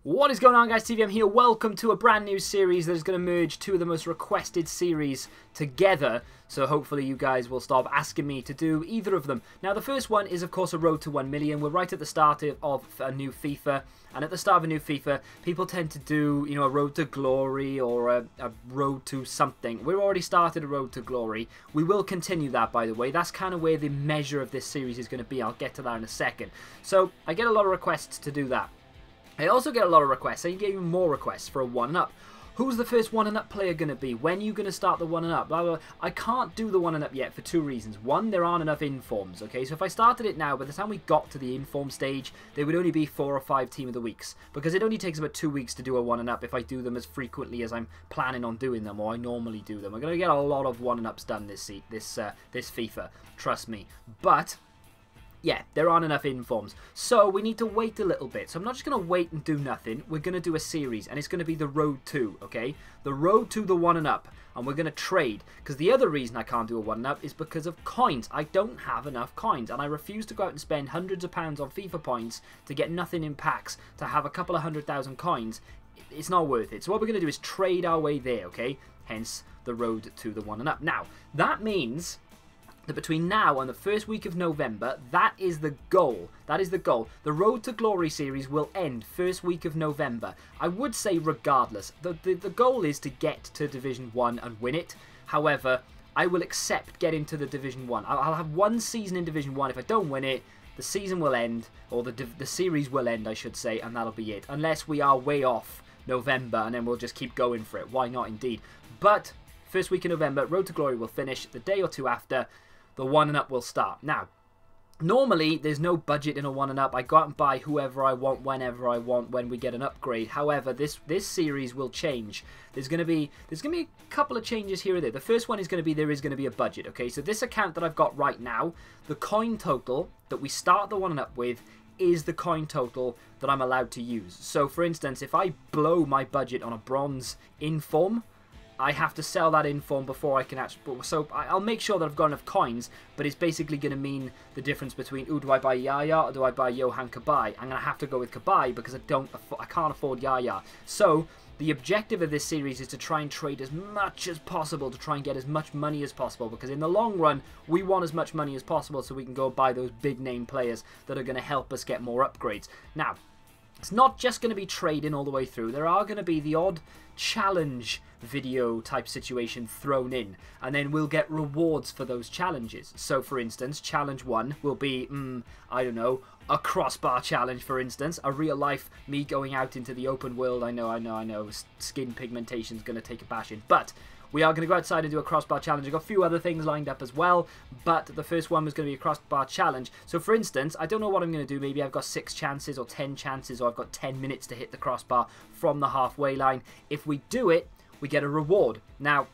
What is going on, guys? TVM here. Welcome to a brand new series that is going to merge two of the most requested series together. So hopefully you guys will stop asking me to do either of them. Now the first one is of course a road to 1 million. We're right at the start of a new FIFA. And at the start of a new FIFA, people tend to do, you know, a road to glory or a road to something. We've already started a road to glory. We will continue that, by the way. That's kind of where the measure of this series is going to be. I'll get to that in a second. So I get a lot of requests to do that. I also get a lot of requests. I get even more requests for a 1-up. Who's the first 1-up player going to be? When are you going to start the 1-up? Blah, blah, blah. I can't do the 1-up yet for two reasons. One, there aren't enough informs, okay? So if I started it now, by the time we got to the inform stage, there would only be 4 or 5 team of the weeks. Because it only takes about 2 weeks to do a 1-up if I do them as frequently as I'm planning on doing them, or I normally do them. We're going to get a lot of 1-ups done this FIFA, trust me. But yeah, there aren't enough informs. So we need to wait a little bit. So I'm not just going to wait and do nothing. We're going to do a series. And it's going to be the road to, okay? The road to the 1-up. And we're going to trade. Because the other reason I can't do a 1-up is because of coins. I don't have enough coins. And I refuse to go out and spend hundreds of pounds on FIFA points to get nothing in packs. To have a couple of 100,000 coins. It's not worth it. So what we're going to do is trade our way there, okay? Hence the road to the 1-up. Now, that means that between now and the first week of November, that is the goal. That is the goal. The Road to Glory series will end first week of November. I would say regardless. The goal is to get to Division 1 and win it. However, I will accept getting to the Division 1. I'll have one season in Division 1. If I don't win it, the season will end, or the series will end, I should say, and that'll be it. Unless we are way off November, and then we'll just keep going for it. Why not, indeed? But first week in November, Road to Glory will finish. The day or two after, the 1-up will start. Now, normally there's no budget in a 1-up. I go out and buy whoever I want, whenever I want, when we get an upgrade. However, this series will change. There's gonna be a couple of changes here and there. The first one is gonna be there is gonna be a budget. Okay, so this account that I've got right now, the coin total that we start the 1-up with is the coin total that I'm allowed to use. So, for instance, if I blow my budget on a bronze inform, I have to sell that inform before I can actually... So I'll make sure that I've got enough coins, but it's basically going to mean the difference between, ooh, do I buy Yaya or do I buy Johan Kabay? I'm going to have to go with Kabay because I can't afford Yaya. So the objective of this series is to try and trade as much as possible, to try and get as much money as possible, because in the long run, we want as much money as possible so we can go buy those big name players that are going to help us get more upgrades. Now, it's not just going to be trading all the way through. There are going to be the odd challenge video type situation thrown in, and then we'll get rewards for those challenges. So for instance, challenge 1 will be I don't know, a crossbar challenge, for instance, a real life me going out into the open world. I know skin pigmentation is going to take a bashing, but we are going to go outside and do a crossbar challenge. I've got a few other things lined up as well, but the first one was going to be a crossbar challenge. So for instance, I don't know what I'm going to do. Maybe I've got 6 chances or 10 chances, or I've got 10 minutes to hit the crossbar from the halfway line. If we do it, we get a reward. Now,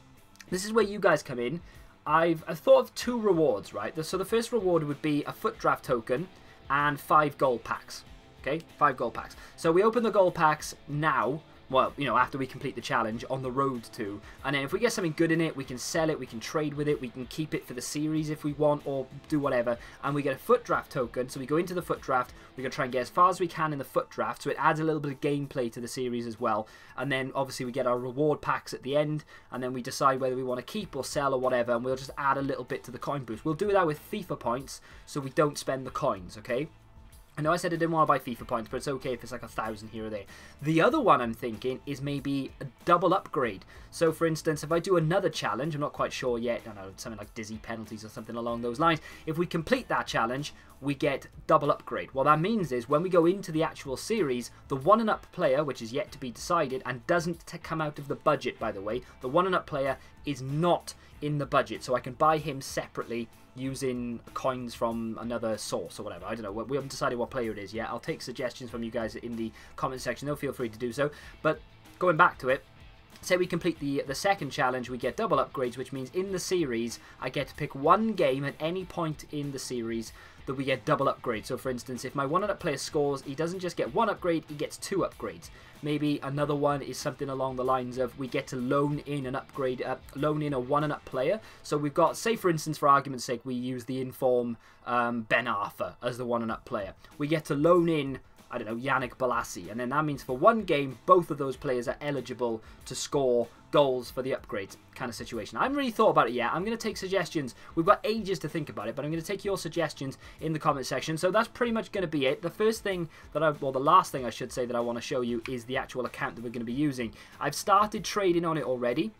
this is where you guys come in. I've thought of 2 rewards, right? So the first reward would be a foot draft token and 5 gold packs. Okay, 5 gold packs. So we open the gold packs now. Well, you know, after we complete the challenge on the road to. And then if we get something good in it, we can sell it, we can trade with it, we can keep it for the series if we want, or do whatever. And we get a foot draft token, so we go into the foot draft, we're going to try and get as far as we can in the foot draft, so it adds a little bit of gameplay to the series as well. And then, obviously, we get our reward packs at the end, and then we decide whether we want to keep or sell or whatever, and we'll just add a little bit to the coin boost. We'll do that with FIFA points, so we don't spend the coins, okay? I know I said I didn't want to buy FIFA points, but it's okay if it's like 1,000 here or there. The other one I'm thinking is maybe a double upgrade. So, for instance, if I do another challenge, I'm not quite sure yet, I don't know, something like dizzy penalties or something along those lines. If we complete that challenge, we get double upgrade. What that means is when we go into the actual series, the 1-up player, which is yet to be decided and doesn't come out of the budget, by the way, the 1-up player is not in the budget, so I can buy him separately using coins from another source or whatever. I don't know. We haven't decided what player it is yet. I'll take suggestions from you guys in the comment section. They'll feel free to do so. But going back to it, say we complete the second challenge, we get double upgrades, which means in the series, I get to pick one game at any point in the series that we get double upgrades. So for instance, if my 1-up player scores, he doesn't just get 1 upgrade, he gets 2 upgrades. Maybe another one is something along the lines of we get to loan in an upgrade, loan in a 1-up player. So we've got, say for instance, for argument's sake, we use the inform Ben Arthur as the 1-up player. We get to loan in I don't know, Yannick Bolasie. And then that means for one game, both of those players are eligible to score goals for the upgrades kind of situation. I haven't really thought about it yet. I'm going to take suggestions. We've got ages to think about it, but I'm going to take your suggestions in the comment section. So that's pretty much going to be it. The first thing that the last thing I should say that I want to show you is the actual account that we're going to be using. I've started trading on it already.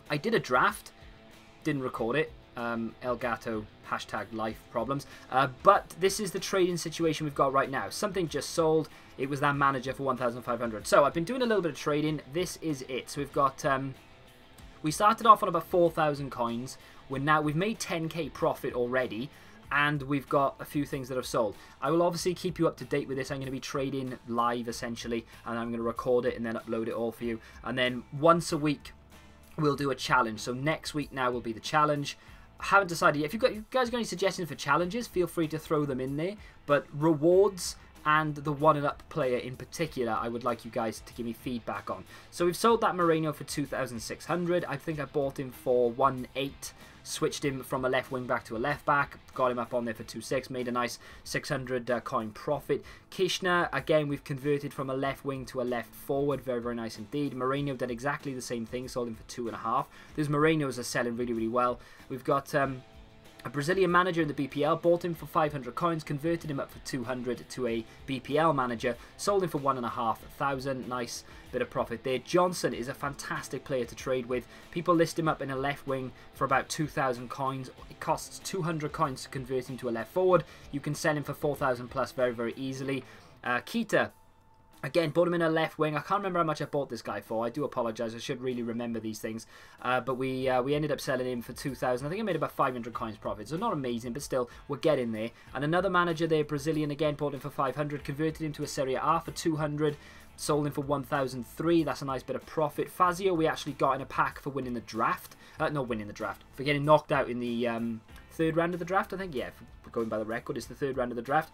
I did a draft, didn't record it. Elgato #life problems. But this is the trading situation we've got right now. Something just sold. It was that manager for 1,500. So I've been doing a little bit of trading. This is it. So we've got we started off on about 4,000 coins. We've made 10k profit already, and we've got a few things that have sold. I will obviously keep you up to date with this. I'm going to be trading live essentially, and I'm going to record it and then upload it all for you. And then once a week we'll do a challenge. So next week now will be the challenge. I haven't decided yet. If you guys got any suggestions for challenges, feel free to throw them in there. But rewards and the 1-and-up player in particular, I would like you guys to give me feedback on. So we've sold that Moreno for 2,600. I think I bought him for 1.8. Switched him from a left wing back to a left back. Got him up on there for 2.6. Made a nice 600 coin profit. Kishna, again, we've converted from a left wing to a left forward. Very, very nice indeed. Moreno did exactly the same thing. Sold him for 2.5. Those Morenos are selling really, really well. We've got a Brazilian manager in the BPL. Bought him for 500 coins. Converted him up for 200 to a BPL manager. Sold him for 1,500. Nice bit of profit there. Johnson is a fantastic player to trade with. People list him up in a left wing for about 2,000 coins. It costs 200 coins to convert him to a left forward. You can sell him for 4,000 plus very, very easily. Kita, again, bought him in a left wing. I can't remember how much I bought this guy for. I do apologise. I should really remember these things. But we ended up selling him for 2,000. I think I made about 500 coins profit. So not amazing, but still, we're getting there. And another manager there, Brazilian, again, bought him for 500. Converted him to a Serie A for 200. Sold him for 1,003. That's a nice bit of profit. Fazio, we actually got in a pack for winning the draft. Not winning the draft. For getting knocked out in the third round of the draft, I think. Yeah, going by the record, it's the third round of the draft.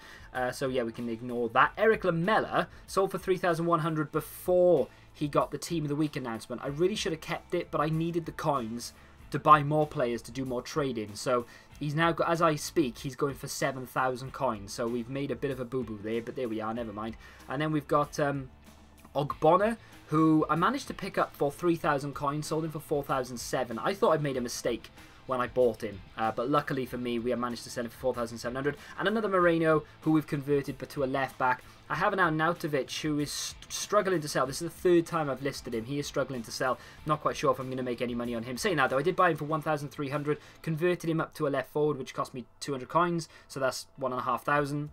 So yeah, we can ignore that. Eric Lamela sold for 3,100 before he got the Team of the Week announcement. I really should have kept it, but I needed the coins to buy more players to do more trading. So he's now got, as I speak, he's going for 7,000 coins. So we've made a bit of a boo-boo there, but there we are, never mind. And then we've got Ogbonna, who I managed to pick up for 3,000 coins, sold him for 4,007. I thought I'd made a mistake when I bought him, but luckily for me, we have managed to sell him for 4,700. And another Moreno, who we've converted but to a left back. I have now Nautovic, who is struggling to sell. This is the third time I've listed him. He is struggling to sell. Not quite sure if I'm going to make any money on him. Saying that though, I did buy him for 1,300, converted him up to a left forward, which cost me 200 coins, so that's 1,500.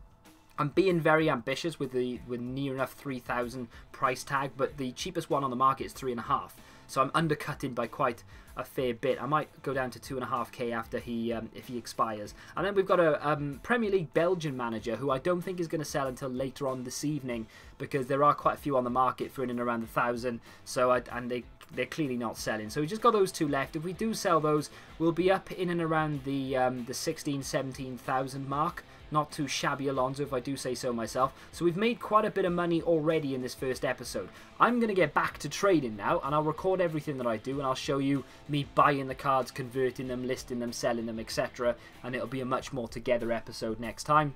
I'm being very ambitious with near enough 3,000 price tag, but the cheapest one on the market is 3.5. So I'm undercutting by quite a fair bit. I might go down to 2.5k after if he expires. And then we've got a Premier League Belgian manager who I don't think is going to sell until later on this evening, because there are quite a few on the market for in and around 1,000. So they're clearly not selling. So we just got those two left. If we do sell those, we'll be up in and around the 16,000-17,000 mark. Not too shabby, Alonso, if I do say so myself. So we've made quite a bit of money already in this first episode. I'm going to get back to trading now, and I'll record everything that I do, and I'll show you me buying the cards, converting them, listing them, selling them, etc. And it'll be a much more together episode next time.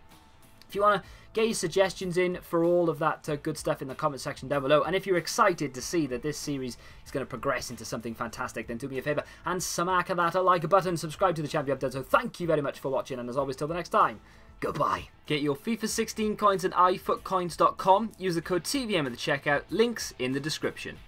If you want to get your suggestions in for all of that good stuff in the comment section down below, and if you're excited to see that this series is going to progress into something fantastic, then do me a favour and smack that like button, subscribe to the channel if you haven't done so. Thank you very much for watching, and as always, till the next time, goodbye. Get your FIFA 16 coins at iFootCoins.com. Use the code TVM at the checkout. Links in the description.